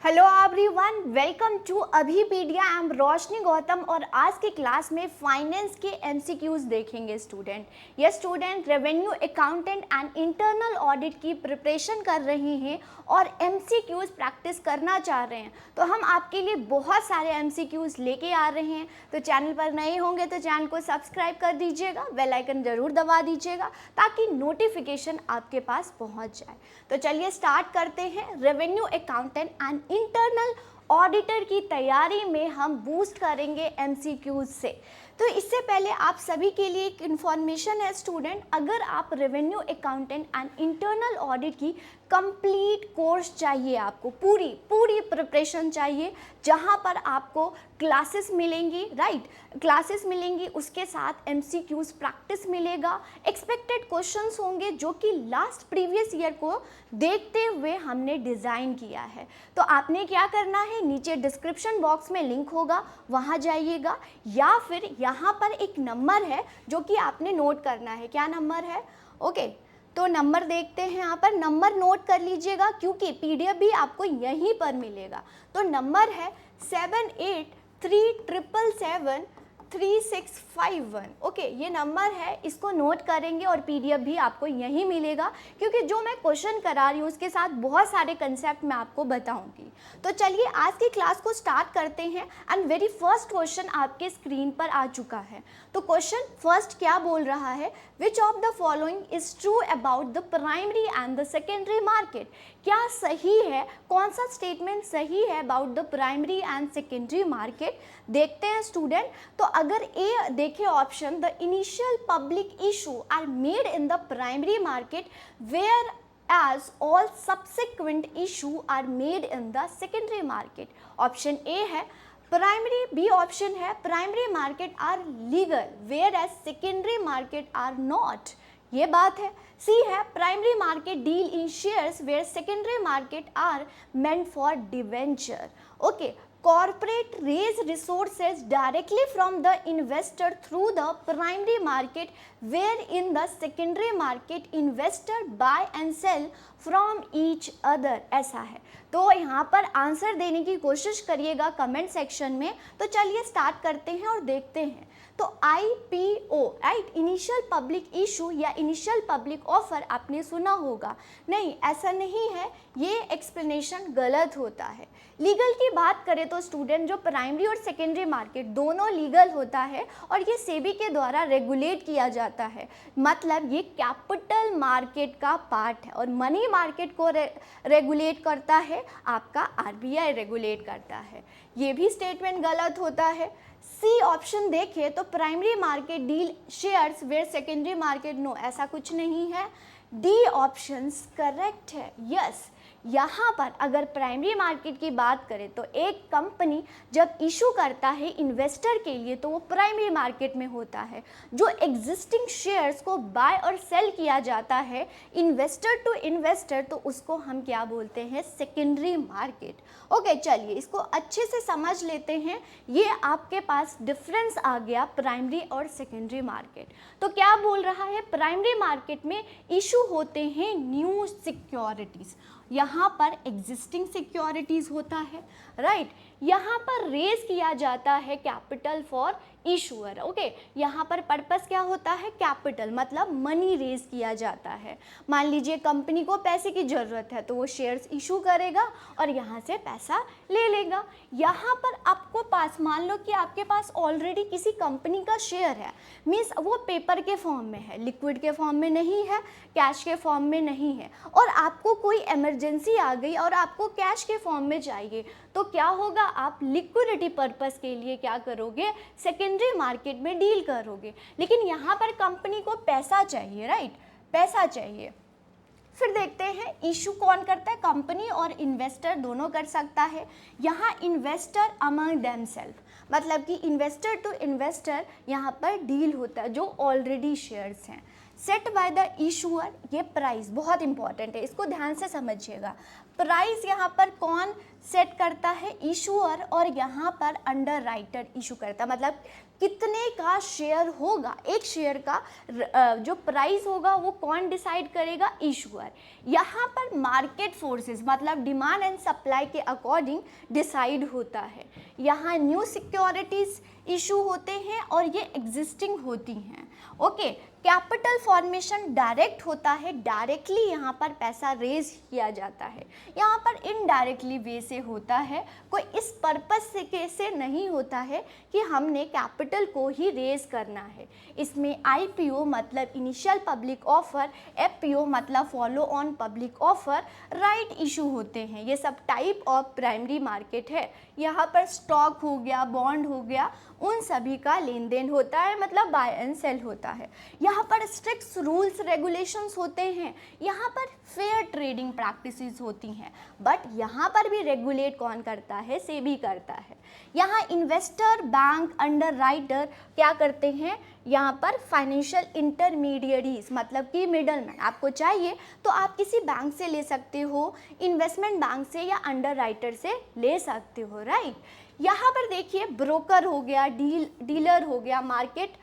Hello everyone, welcome to Abhipedia. I am Roshni Gautam और आज की क्लास में फाइनेंस के एमसीक्यूज देखेंगे स्टूडेंट। ये student revenue accountant and internal audit की प्रिपरेशन कर रहे हैं और एमसीक्यूज प्रैक्टिस करना चाह रहे हैं, तो हम आपके लिए बहुत सारे एमसीक्यूज लेके आ रहे हैं। तो चैनल पर नए होंगे तो चैनल को सब्सक्राइब कर दीजिएगा, बेल आइकन ज़रूर दबा दीजिएगा ताकि नोटिफिकेशन आपके पास पहुंच जाए। तो चलिए स्टार्ट करते हैं। Revenue accountant and internal auditor की तैयारी में हम बूस्ट करेंगे एमसीक्यूज से। तो इससे पहले आप सभी के लिए एक इन्फॉर्मेशन है स्टूडेंट, अगर आप revenue accountant and internal audit की कंप्लीट कोर्स चाहिए, आपको पूरी प्रिपरेशन चाहिए, जहां पर आपको क्लासेस मिलेंगी, राइट, क्लासेस मिलेंगी, उसके साथ एमसीक्यूज प्रैक्टिस मिलेगा, एक्सपेक्टेड क्वेश्चंस होंगे जो कि लास्ट प्रीवियस ईयर को देखते हुए हमने डिज़ाइन किया है। तो आपने क्या करना है, नीचे डिस्क्रिप्शन बॉक्स में लिंक होगा, वहाँ जाइएगा, या फिर यहाँ पर एक नंबर है जो कि आपने नोट करना है। क्या नंबर है? ओके, तो नंबर देखते हैं, यहाँ पर नंबर नोट कर लीजिएगा क्योंकि पीडीएफ भी आपको यहीं पर मिलेगा। तो नंबर है 7837773651। ओके, ये नंबर है, इसको नोट करेंगे और पीडीएफ भी आपको यहीं मिलेगा क्योंकि जो मैं क्वेश्चन करा रही हूँ उसके साथ बहुत सारे कंसेप्ट मैं आपको बताऊंगी। तो चलिए आज की क्लास को स्टार्ट करते हैं एंड वेरी फर्स्ट क्वेश्चन आपके स्क्रीन पर आ चुका है। तो क्वेश्चन फर्स्ट क्या बोल रहा है, which of the following is true about the primary and the secondary market. क्या सही है, कौन सा स्टेटमेंट सही है about the primary and secondary market. देखते हैं स्टूडेंट। तो अगर ए देखें option, the initial public issue are made in the primary market where as all subsequent issue are made in the secondary market। Option A है primary, B option है primary market are legal where as secondary market are not, ये बात है। C है primary market deal in shares where secondary market are meant for debenture. Okay, corporate raise resources directly from the investor through the primary market where in the secondary market investor buy and sell from each other। ऐसा है, तो यहाँ पर answer देने की कोशिश करिएगा comment section में। तो चलिए स्टार्ट करते हैं और देखते हैं। तो IPO, right, initial public issue या इनिशियल पब्लिक ऑफर आपने सुना होगा, नहीं ऐसा नहीं है, ये एक्सप्लेनेशन गलत होता है। लीगल की बात करें तो स्टूडेंट जो प्राइमरी और सेकेंडरी मार्केट दोनों लीगल होता है और ये सेबी के द्वारा रेगुलेट किया जाता है, मतलब ये कैपिटल मार्केट का पार्ट है और मनी मार्केट को रेगुलेट करता है आपका RBI रेगुलेट करता है। ये भी स्टेटमेंट गलत होता है। सी ऑप्शन देखें तो primary market deal shares where secondary market, no ऐसा कुछ नहीं है। डी ऑप्शन करेक्ट है, यस। यहाँ पर अगर प्राइमरी मार्केट की बात करें तो एक कंपनी जब इशू करता है इन्वेस्टर के लिए तो वो प्राइमरी मार्केट में होता है। जो एग्जिस्टिंग शेयर्स को बाय और सेल किया जाता है इन्वेस्टर टू इन्वेस्टर, तो उसको हम क्या बोलते हैं, सेकेंडरी मार्केट। ओके, चलिए इसको अच्छे से समझ लेते हैं। ये आपके पास डिफरेंस आ गया प्राइमरी और सेकेंडरी मार्केट। तो क्या बोल रहा है, प्राइमरी मार्केट में इशू होते हैं न्यू सिक्योरिटीज़, यहाँ पर एग्जिस्टिंग सिक्योरिटीज़ होता है, राइट। यहाँ पर रेज किया जाता है कैपिटल फॉर इशूअर। ओके, यहाँ पर पर्पस क्या होता है, कैपिटल, मतलब मनी रेज किया जाता है। मान लीजिए कंपनी को पैसे की ज़रूरत है तो वो शेयर्स इशू करेगा और यहाँ से पैसा ले लेगा। यहाँ पर आपको पास, मान लो कि आपके पास ऑलरेडी किसी कंपनी का शेयर है, मीन्स वो पेपर के फॉर्म में है, लिक्विड के फॉर्म में नहीं है, कैश के फॉर्म में नहीं है, और आपको कोई इमरजेंसी आ गई और आपको कैश के फॉर्म में चाहिए, तो क्या होगा, आप लिक्विडिटी पर्पस के लिए क्या करोगे, सेकेंडरी मार्केट में डील करोगे। लेकिन यहाँ पर कंपनी को पैसा चाहिए, राइट, पैसा चाहिए। फिर देखते हैं इशू कौन करता है, कंपनी और इन्वेस्टर दोनों कर सकता है। यहाँ इन्वेस्टर अमंग देमसेल्फ, मतलब कि इन्वेस्टर टू इन्वेस्टर यहाँ पर डील होता है जो ऑलरेडी शेयर्स हैं। सेट बाय द इशूअर, ये प्राइस बहुत इंपॉर्टेंट है, इसको ध्यान से समझिएगा। प्राइस यहाँ पर कौन सेट करता है, इशूअर, और यहाँ पर अंडर राइटर इशू करता है, मतलब कितने का शेयर होगा, एक शेयर का जो प्राइस होगा वो कौन डिसाइड करेगा, इशूअर। यहाँ पर मार्केट फोर्सेस मतलब डिमांड एंड सप्लाई के अकॉर्डिंग डिसाइड होता है। यहाँ न्यू सिक्योरिटीज इशू होते हैं और ये एग्जिस्टिंग होती हैं। ओके, कैपिटल फॉर्मेशन डायरेक्ट होता है, डायरेक्टली यहाँ पर पैसा रेज किया जाता है। यहाँ पर इनडायरेक्टली वे से होता है, कोई इस पर्पस से नहीं होता है कि हमने कैपिटल को ही रेज करना है। इसमें आईपीओ मतलब इनिशियल पब्लिक ऑफर, एफपीओ मतलब follow on public offer, right issue होते हैं। ये सब टाइप ऑफ प्राइमरी मार्केट है। यहाँ पर स्टॉक हो गया, बॉन्ड हो गया, उन सभी का लेन देन होता है, मतलब बाय एंड सेल होता है। यहाँ पर स्ट्रिक्ट रूल्स रेगुलेशंस होते हैं, यहाँ पर फेयर ट्रेडिंग प्रैक्टिसेस होती हैं, बट यहाँ पर भी रेगुलेट कौन करता है, सेबी करता है। यहाँ इन्वेस्टर, बैंक, अंडर राइटर क्या करते हैं, यहाँ पर फाइनेंशियल इंटरमीडिएरीज मतलब कि मिडलमैन आपको चाहिए तो आप किसी बैंक से ले सकते हो, इन्वेस्टमेंट बैंक से या अंडर राइटर से ले सकते हो, राइट। यहाँ पर देखिए ब्रोकर हो गया, डीलर हो गया, मार्केट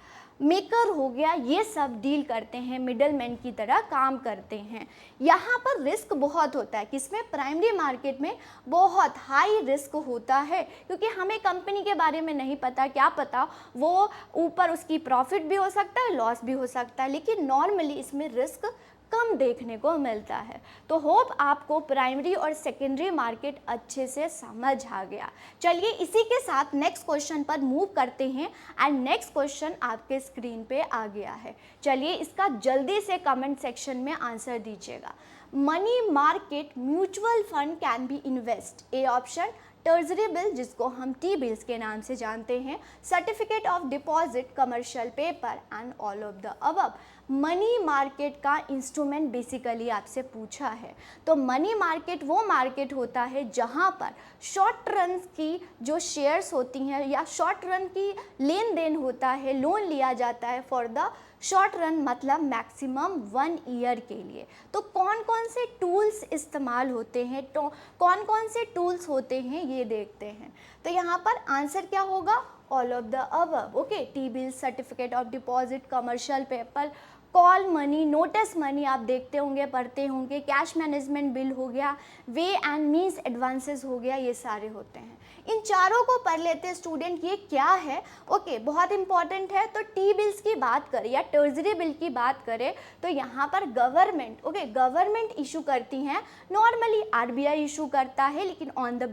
मेकर हो गया, ये सब डील करते हैं, मिडलमैन की तरह काम करते हैं। यहाँ पर रिस्क बहुत होता है, किसमें, प्राइमरी मार्केट में बहुत हाई रिस्क होता है, क्योंकि हमें कंपनी के बारे में नहीं पता, क्या पता वो ऊपर उसकी प्रॉफिट भी हो सकता है, लॉस भी हो सकता है, लेकिन नॉर्मली इसमें रिस्क कम देखने को मिलता है। तो होप आपको प्राइमरी और सेकेंडरी मार्केट अच्छे से समझ आ गया। चलिए इसी के साथ नेक्स्ट क्वेश्चन पर मूव करते हैं एंड नेक्स्ट क्वेश्चन आपके स्क्रीन पे आ गया है। चलिए इसका जल्दी से कमेंट सेक्शन में आंसर दीजिएगा। Money market mutual fund can be invest, A option treasury bill जिसको हम टी बिल्स के नाम से जानते हैं, certificate of deposit, commercial paper and all of the above. Money market का इंस्ट्रूमेंट बेसिकली आपसे पूछा है, तो मनी मार्केट वो मार्केट होता है जहाँ पर शॉर्ट रन की जो शेयर्स होती हैं या शॉर्ट रन की लेन देन होता है, लोन लिया जाता है फॉर द शॉर्ट रन मतलब मैक्सिमम 1 ईयर के लिए। तो कौन कौन से टूल्स इस्तेमाल होते हैं, तो कौन कौन से टूल्स होते हैं ये देखते हैं। तो यहाँ पर आंसर क्या होगा, all of the above. Okay, T bill, certificate of deposit, commercial paper, call money, notice money आप देखते होंगे, पढ़ते होंगे, कैश मैनेजमेंट बिल हो गया, वे एंड मीन्स एडवांसेस हो गया, ये सारे होते हैं। इन चारों को पढ़ लेते हैं स्टूडेंट, ये क्या है। ओके, बहुत इंपॉर्टेंट है। तो टी बिल्स की बात करें या ट्रेजरी बिल की बात करें तो यहाँ पर गवर्नमेंट, ओके, गवर्नमेंट इशू करती हैं, नॉर्मली आरबीआई इशू करता है, लेकिन on the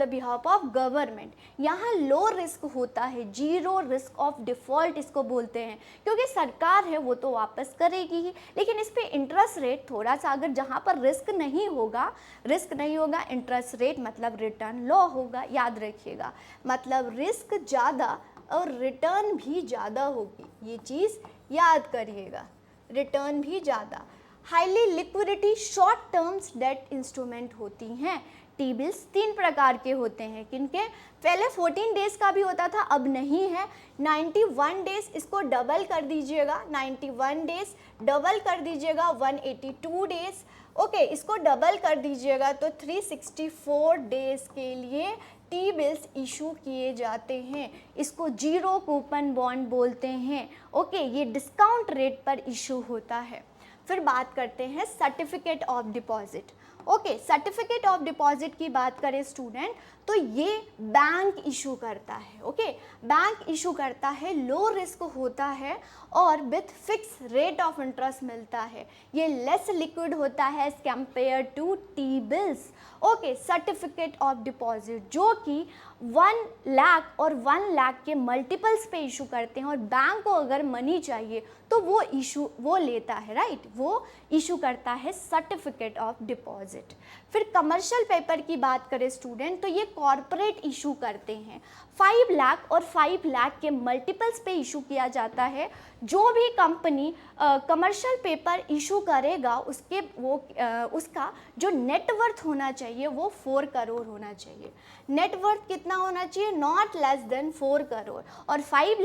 behalf of government. यहाँ लो रिस्क होता है, जीरो रिस्क ऑफ डिफ़ॉल्ट इसको बोलते हैं, क्योंकि सरकार है वो तो वापस करेगी ही, लेकिन इस पे इंटरेस्ट रेट थोड़ा सा, अगर जहाँ पर रिस्क नहीं होगा इंटरेस्ट रेट मतलब रिटर्न लो होगा, याद रखिएगा, मतलब रिस्क ज़्यादा और रिटर्न भी ज़्यादा होगी, ये चीज़ याद करिएगा, रिटर्न भी ज़्यादा। Highly liquidity short terms debt instrument होती हैं। टी बिल्स 3 प्रकार के होते हैं, किनके, पहले 14 डेज़ का भी होता था, अब नहीं है, 91 डेज़, इसको डबल कर दीजिएगा, 91 डेज़ डबल कर दीजिएगा, 182 डेज़, ओके, इसको डबल कर दीजिएगा तो 364 डेज़ के लिए टी बिल्स इशू किए जाते हैं। इसको जीरो कूपन बॉन्ड बोलते हैं। ओके, ये डिस्काउंट रेट पर इशू होता है। फिर बात करते हैं certificate of deposit. Okay, certificate of deposit की बात करें स्टूडेंट तो ये बैंक इशू करता है। ओके, बैंक इशू करता है, लो रिस्क होता है और with fix rate of interest मिलता है। ये लेस लिक्विड होता है as compare to T bills. Okay, certificate of deposit जो कि 1 लाख और 1 लाख के मल्टीपल्स पे इशू करते हैं और बैंक को अगर मनी चाहिए तो वो लेता है, राइट, वो इशू करता है सर्टिफिकेट ऑफ डिपॉजिट। फिर कमर्शियल पेपर की बात करें स्टूडेंट तो ये कॉरपोरेट इशू करते हैं, 5 लाख और 5 लाख के मल्टीपल्स पे इशू किया जाता है। जो भी कंपनी कमर्शियल पेपर इशू करेगा उसका जो नेटवर्थ होना चाहिए वो 4 करोड़ होना चाहिए। नेटवर्थ कितना होना चाहिए, नॉट लेस देन 4 करोड़, और 5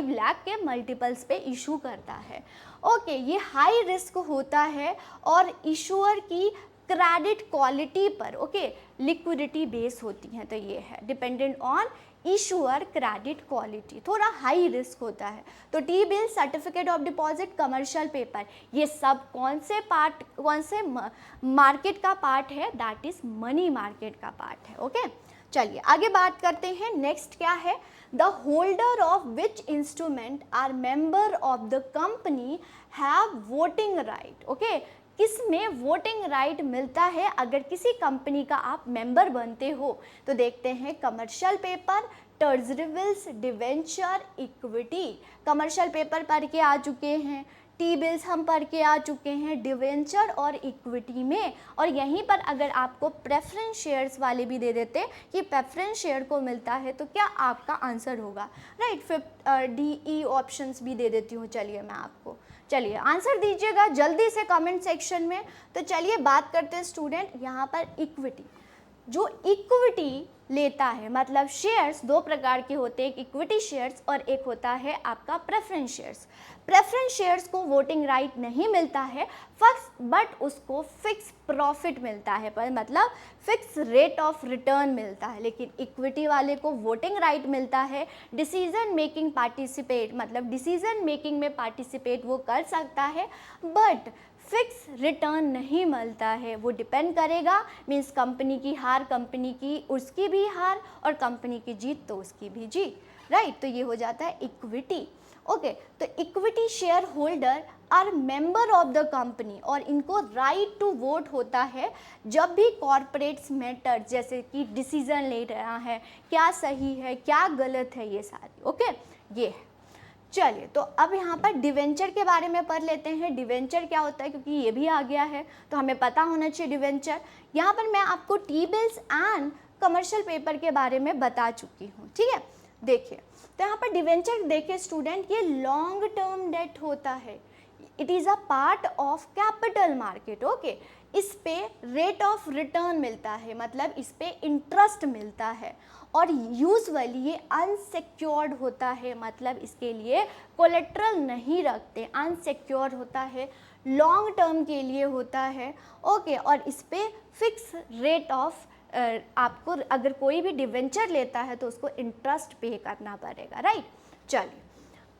लाख के मल्टीपल्स पे इशू करता है। ओके, ये हाई रिस्क होता है और इशूअर की क्रेडिट क्वालिटी पर, ओके, लिक्विडिटी बेस होती हैं। तो ये है dependent on issuer credit quality, थोड़ा हाई रिस्क होता है। तो T bill, certificate of deposit, commercial paper, ये सब कौन से मार्केट का पार्ट है? दैट इज मनी मार्केट का पार्ट है। ओके, चलिए आगे बात करते हैं। नेक्स्ट क्या है? The holder of which instrument are member of the company have voting right. Okay, किसमें वोटिंग राइट मिलता है अगर किसी कंपनी का आप मेंबर बनते हो? तो देखते हैं commercial paper, treasury bills, debenture, equity. Commercial paper पढ़ के आ चुके हैं, टी बिल्स हम पढ़ के आ चुके हैं, डिवेंचर और इक्विटी में। और यहीं पर अगर आपको प्रेफरेंस शेयर्स वाले भी दे देते कि प्रेफरेंस शेयर को मिलता है तो क्या आपका आंसर होगा? Right, fifth D E options भी दे देती हूँ। चलिए मैं आपको, चलिए आंसर दीजिएगा जल्दी से कमेंट सेक्शन में। तो चलिए बात करते हैं स्टूडेंट यहाँ पर इक्विटी। जो इक्विटी लेता है, मतलब शेयर्स दो प्रकार के होते हैं, एक इक्विटी शेयर्स और एक होता है आपका प्रेफरेंस शेयर्स। प्रेफरेंस शेयर्स को वोटिंग राइट नहीं मिलता है फर्स्ट, बट उसको फिक्स प्रॉफिट मिलता है, पर मतलब फिक्स रेट ऑफ रिटर्न मिलता है। लेकिन इक्विटी वाले को वोटिंग राइट मिलता है, डिसीजन मेकिंग पार्टिसिपेट, मतलब डिसीजन मेकिंग में पार्टिसिपेट वो कर सकता है, बट फिक्स रिटर्न नहीं मिलता है। वो डिपेंड करेगा, मीन्स कंपनी की हार कंपनी की उसकी भी हार और कंपनी की जीत तो उसकी भी जीत। राइट, तो ये हो जाता है इक्विटी। ओके, तो equity share holder are member of the company और इनको राइट टू वोट होता है जब भी कॉरपोरेट्स मैटर, जैसे कि डिसीजन ले रहा है, क्या सही है क्या गलत है, ये सारी। ओके, ये है। चलिए, तो अब यहाँ पर डिवेंचर के बारे में पढ़ लेते हैं। डिवेंचर क्या होता है, क्योंकि ये भी आ गया है तो हमें पता होना चाहिए डिवेंचर। यहाँ पर मैं आपको T bills and commercial paper के बारे में बता चुकी हूँ। ठीक है, देखिए तो यहाँ पर डिवेंचर देखिए स्टूडेंट, ये लॉन्ग टर्म डेट होता है। It is a part of capital market. Okay, इस पे रेट ऑफ रिटर्न मिलता है, मतलब इस पे इंटरेस्ट मिलता है। और यूजुअली ये अनसिक्योर्ड होता है, मतलब इसके लिए कोलेट्रल नहीं रखते, अनसिक्योर्ड होता है, लॉन्ग टर्म के लिए होता है। ओके, और इस पे फिक्स रेट ऑफ आपको अगर कोई भी डिवेंचर लेता है तो उसको इंटरेस्ट पे करना पड़ेगा। राइट, चलिए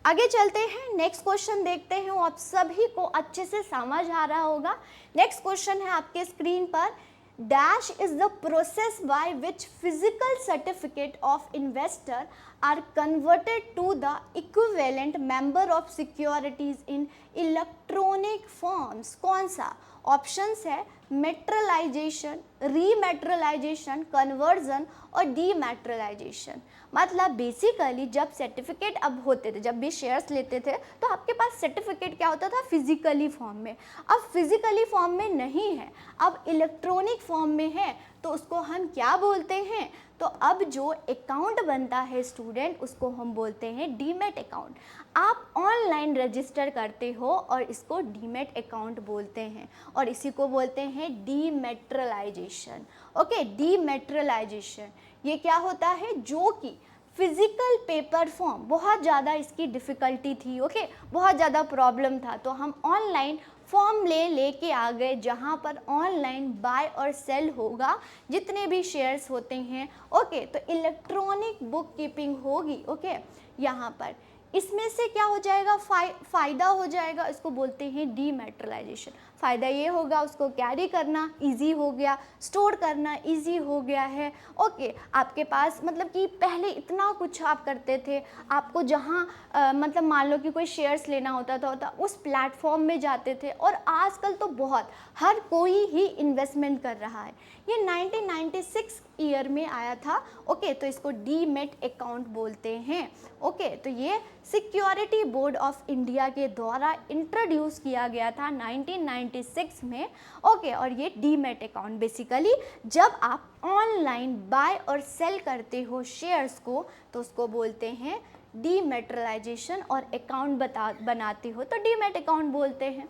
आगे चलते हैं। नेक्स्ट क्वेश्चन देखते हैं, आप सभी को अच्छे से समझ आ रहा होगा। नेक्स्ट क्वेश्चन है आपके स्क्रीन पर, dash is the process by which physical certificate of investor are converted to the equivalent member of securities in electronic forms. कौन सा? ऑप्शंस है मेट्रलाइजेशन, रीमेट्रलाइजेशन, कन्वर्जन और डीमेट्रलाइजेशन। मतलब बेसिकली जब सर्टिफिकेट अब होते थे, जब भी शेयर्स लेते थे तो आपके पास सर्टिफिकेट क्या होता था? फिजिकली फॉर्म में। अब फिजिकली फॉर्म में नहीं है, अब इलेक्ट्रॉनिक फॉर्म में है, तो उसको हम क्या बोलते हैं? तो अब जो अकाउंट बनता है स्टूडेंट, उसको हम बोलते हैं डीमैट अकाउंट। आप ऑनलाइन रजिस्टर करते हो और इसको डीमैट अकाउंट बोलते हैं, और इसी को बोलते हैं डीमेट्रलाइजेशन। ओके, डीमेट्रलाइजेशन ये क्या होता है? जो कि फिजिकल पेपर फॉर्म, बहुत ज़्यादा इसकी डिफ़िकल्टी थी। ओके, बहुत ज़्यादा प्रॉब्लम था, तो हम ऑनलाइन फॉर्म लेके आ गए जहाँ पर ऑनलाइन बाय और सेल होगा जितने भी शेयर्स होते हैं। ओके, तो इलेक्ट्रॉनिक बुक कीपिंग होगी। ओके, यहाँ पर इसमें से क्या हो जाएगा? फ़ायदा हो जाएगा, इसको बोलते हैं डीमेट्रलाइजेशन। फ़ायदा ये होगा उसको कैरी करना इजी हो गया, स्टोर करना इजी हो गया है। ओके, आपके पास मतलब कि पहले इतना कुछ आप करते थे, आपको जहाँ मतलब मान लो कि कोई शेयर्स लेना होता था उस प्लेटफॉर्म में जाते थे, और आजकल तो बहुत हर कोई ही इन्वेस्टमेंट कर रहा है। ये 1996 ईयर में आया था। ओके, तो इसको डीमैट अकाउंट बोलते हैं। ओके, तो ये सिक्योरिटी बोर्ड ऑफ इंडिया के द्वारा इंट्रोड्यूस किया गया था 1996 में। ओके, और ये डीमैट अकाउंट बेसिकली जब आप ऑनलाइन बाय और सेल करते हो शेयर्स को तो उसको बोलते हैं डीमेट्रलाइजेशन, और अकाउंट बनाते हो तो डीमैट अकाउंट बोलते हैं।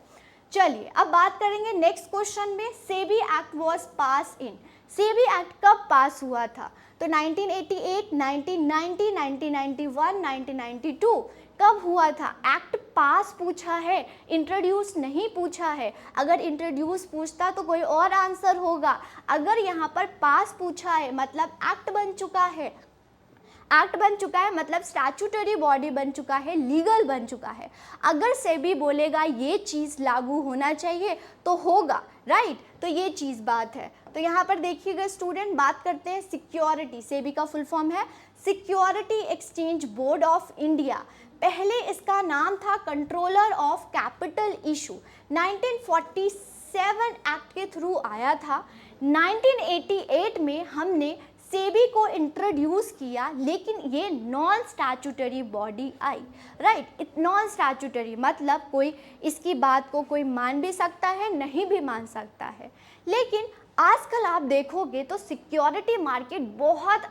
चलिए अब बात करेंगे नेक्स्ट क्वेश्चन में, SEBI act was pass in. SEBI act कब पास हुआ था? तो 1988, 1990, 1991, 1992, कब हुआ था? एक्ट पास पूछा है, इंट्रोड्यूस नहीं पूछा है। अगर इंट्रोड्यूस पूछता तो कोई और आंसर होगा। अगर यहाँ पर पास पूछा है मतलब एक्ट बन चुका है, एक्ट बन चुका है मतलब स्टैट्यूटरी बॉडी बन चुका है, लीगल बन चुका है। अगर सेबी बोलेगा ये चीज़ लागू होना चाहिए तो होगा, राइट? तो ये चीज़ बात है। तो यहाँ पर देखिएगा स्टूडेंट, बात करते हैं सिक्योरिटी। सेबी का फुल फॉर्म है security exchange board of India. पहले इसका नाम था controller of capital issue. 1947 act के थ्रू आया था। 1988 में हमने सेबी को इंट्रोड्यूस किया, लेकिन ये नॉन स्टैट्यूटरी बॉडी आई, राइट? नॉन स्टैट्यूटरी मतलब कोई इसकी बात को कोई मान भी सकता है, नहीं भी मान सकता है। लेकिन आजकल आप देखोगे तो सिक्योरिटी मार्केट बहुत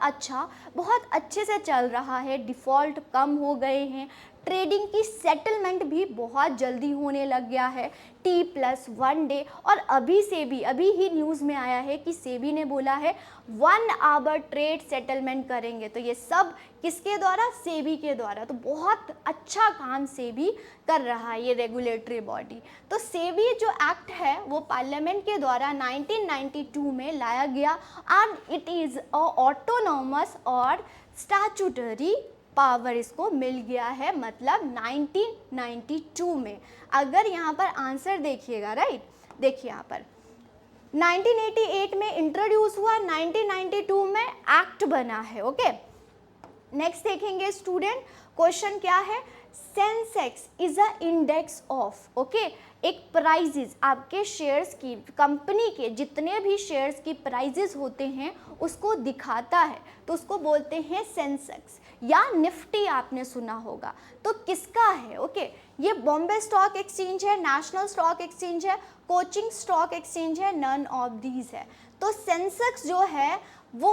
अच्छे से चल रहा है। डिफ़ॉल्ट कम हो गए हैं, ट्रेडिंग की सेटलमेंट भी बहुत जल्दी होने लग गया है, T+1 डे। और अभी ही न्यूज़ में आया है कि सेबी ने बोला है 1 आवर ट्रेड सेटलमेंट करेंगे। तो ये सब किसके द्वारा? सेबी के द्वारा। तो बहुत अच्छा काम सेबी कर रहा है, ये रेगुलेटरी बॉडी। तो सेबी जो एक्ट है वो पार्लियामेंट के द्वारा 1992 में लाया गया and it is a autonomous और स्टैट्यूटरी पावर इसको मिल गया है, मतलब 1992 में। अगर यहाँ पर आंसर देखिएगा, राइट? देखिए यहाँ पर 1988 में इंट्रोड्यूस हुआ, 1992 में एक्ट बना है। ओके, नेक्स्ट देखेंगे स्टूडेंट, क्वेश्चन क्या है? Sensex is a index of, okay, एक प्राइजेस, आपके शेयर्स की, कंपनी के जितने भी शेयर्स की प्राइजेस होते हैं उसको दिखाता है, तो उसको बोलते हैं सेंसेक्स। या निफ्टी आपने सुना होगा, तो किसका है? ओके, ये बॉम्बे स्टॉक एक्सचेंज है, नेशनल स्टॉक एक्सचेंज है, कोचिंग स्टॉक एक्सचेंज है, नन ऑफ दीज है। तो सेंसेक्स जो है वो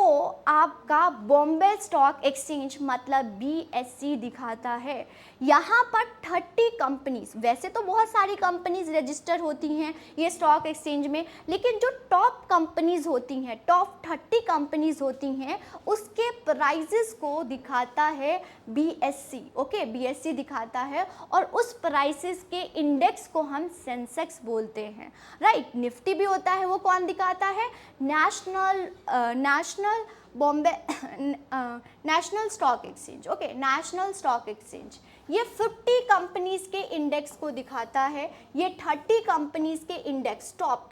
आपका बॉम्बे स्टॉक एक्सचेंज मतलब BSE दिखाता है। यहाँ पर 30 कंपनीज, वैसे तो बहुत सारी कंपनीज रजिस्टर होती हैं ये स्टॉक एक्सचेंज में, लेकिन जो टॉप कंपनीज होती हैं, टॉप 30 कंपनीज होती हैं, उसके प्राइजेस को दिखाता है BSE। ओके, BSE दिखाता है और उस प्राइसेस के इंडेक्स को हम सेंसेक्स बोलते हैं, राइट? निफ्टी भी होता है, वो कौन दिखाता है? National stock exchange. Okay, national stock exchange ये 50 कंपनीज के इंडेक्स को दिखाता है, ये 30 कंपनीज के इंडेक्स, टॉप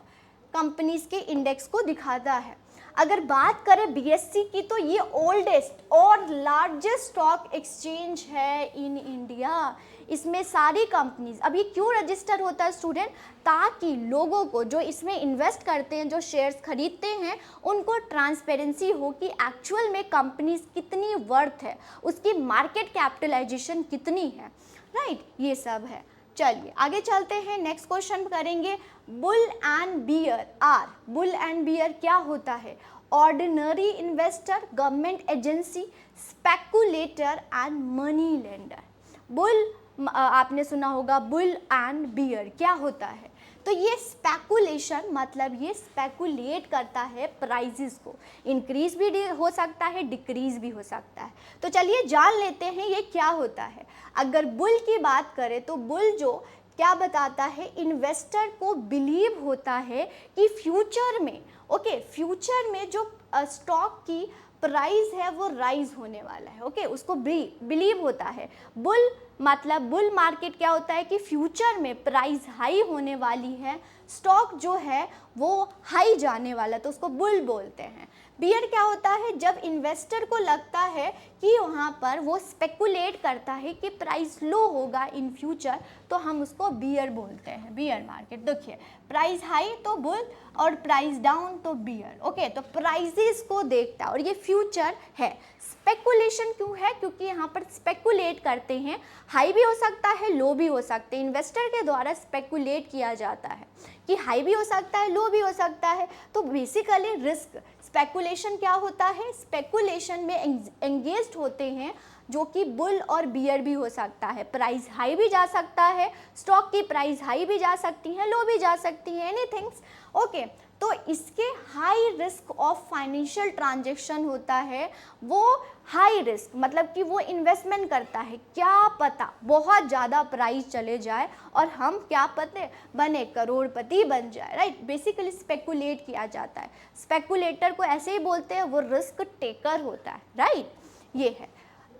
कंपनीज के इंडेक्स को दिखाता है। अगर बात करें BSE की, तो ये ओल्डेस्ट और लार्जेस्ट स्टॉक एक्सचेंज है इन इंडिया। इसमें सारी कंपनीज, अब ये क्यों रजिस्टर होता है स्टूडेंट? ताकि लोगों को जो इसमें इन्वेस्ट करते हैं, जो शेयर्स खरीदते हैं, उनको ट्रांसपेरेंसी हो कि एक्चुअल में कंपनीज कितनी वर्थ है, उसकी मार्केट कैपिटलाइजेशन कितनी है, राइट? ये सब है। चलिए आगे चलते हैं, नेक्स्ट क्वेश्चन करेंगे। Bull and bear are, bull and bear क्या होता है? Ordinary investor, government agency, speculator and money lender. Bull आपने सुना होगा, बुल एंड बियर क्या होता है? तो ये स्पेकुलेशन मतलब ये स्पेकुलेट करता है प्राइजेस को, इंक्रीज भी हो सकता है, डिक्रीज भी हो सकता है। तो चलिए जान लेते हैं ये क्या होता है। अगर बुल की बात करें तो बुल जो क्या बताता है, इन्वेस्टर को बिलीव होता है कि फ्यूचर में, ओके, फ्यूचर में जो स्टॉक की प्राइस है वो राइज होने वाला है। ओके, उसको बिलीव होता है। बुल मतलब बुल मार्केट क्या होता है कि फ्यूचर में प्राइस हाई होने वाली है, स्टॉक जो है वो हाई जाने वाला, तो उसको बुल बोलते हैं। बियर क्या होता है? जब इन्वेस्टर को लगता है कि वहाँ पर वो स्पेकुलेट करता है कि प्राइस लो होगा इन फ्यूचर, तो हम उसको बियर बोलते हैं, बियर मार्केट। देखिए, प्राइस हाई तो बुल और प्राइस डाउन तो बियर। ओके, तो प्राइजेस को देखता है और ये फ्यूचर है। स्पेकुलेशन क्यों है? क्योंकि यहाँ पर स्पेकुलेट करते हैं, हाई भी हो सकता है, लो भी हो सकते हैं, इन्वेस्टर के द्वारा स्पेकुलेट किया जाता है कि हाई भी हो सकता है, लो भी हो सकता है। तो बेसिकली रिस्क, स्पेकुलेशन क्या होता है? स्पेकुलेशन में एंगेज्ड होते हैं जो कि बुल और बियर भी हो सकता है। प्राइस हाई भी जा सकता है, स्टॉक की प्राइस हाई भी जा सकती है, लो भी जा सकती है, एनीथिंग्स ओके, तो इसके high risk of financial transaction होता है, वो हाई रिस्क मतलब कि वो इन्वेस्टमेंट करता है, क्या पता बहुत ज़्यादा प्राइस चले जाए और हम क्या पते बने करोड़पति बन जाए, राइट। बेसिकली स्पेकुलेट किया जाता है, स्पेकुलेटर को ऐसे ही बोलते हैं, वो रिस्क टेकर होता है, राइट। ये है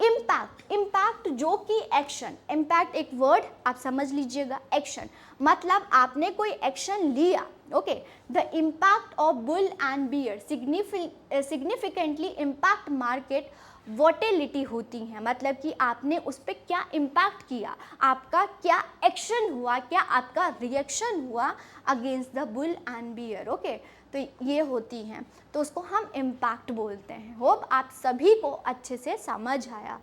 इम्पैक्ट। इम्पैक्ट जो कि एक्शन, इम्पैक्ट एक वर्ड आप समझ लीजिएगा, एक्शन मतलब आपने कोई एक्शन लिया, okay. The impact of bull and bear significantly impact market volatility होती हैं, मतलब कि आपने उस पर क्या इम्पैक्ट किया, आपका क्या एक्शन हुआ, क्या आपका रिएक्शन हुआ against the bull and bear, okay. तो ये होती हैं, तो उसको हम इम्पैक्ट बोलते हैं। होप आप सभी को अच्छे से समझ आया।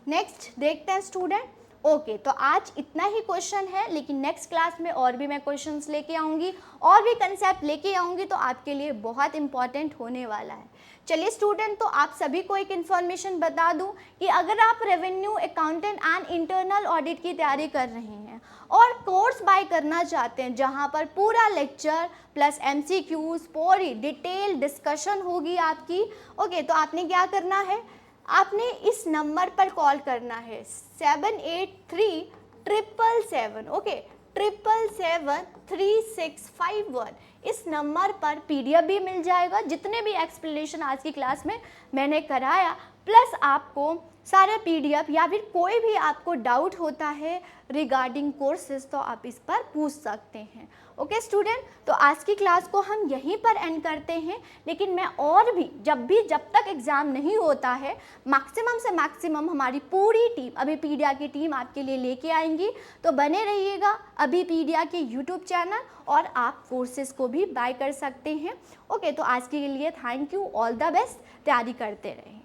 नेक्स्ट देखते हैं स्टूडेंट। ओके, तो आज इतना ही क्वेश्चन है, लेकिन नेक्स्ट क्लास में और भी मैं क्वेश्चंस लेके आऊँगी और भी कंसेप्ट लेके आऊँगी, तो आपके लिए बहुत इंपॉर्टेंट होने वाला है। चलिए स्टूडेंट, तो आप सभी को एक इन्फॉर्मेशन बता दूं कि अगर आप revenue accountant and internal audit की तैयारी कर रहे हैं और कोर्स बाय करना चाहते हैं जहां पर पूरा लेक्चर प्लस MCQs पूरी डिटेल डिस्कशन होगी आपकी, ओके, तो आपने क्या करना है, आपने इस नंबर पर कॉल करना है 783777, ओके, 7773651। इस नंबर पर PDF भी मिल जाएगा, जितने भी एक्सप्लेनेशन आज की क्लास में मैंने कराया, प्लस आपको सारे PDF या फिर कोई भी आपको डाउट होता है रिगार्डिंग कोर्सेज तो आप इस पर पूछ सकते हैं। ओके स्टूडेंट, तो आज की क्लास को हम यहीं पर एंड करते हैं, लेकिन मैं और भी जब तक एग्ज़ाम नहीं होता है मैक्सिमम से मैक्सिमम हमारी पूरी टीम अभिपीडिया की टीम आपके लिए लेके आएंगी, तो बने रहिएगा अभिपीडिया के यूट्यूब चैनल और आप कोर्सेज को भी बाय कर सकते हैं। ओके, तो आज के लिए thank you, all the best, तैयारी करते रहें।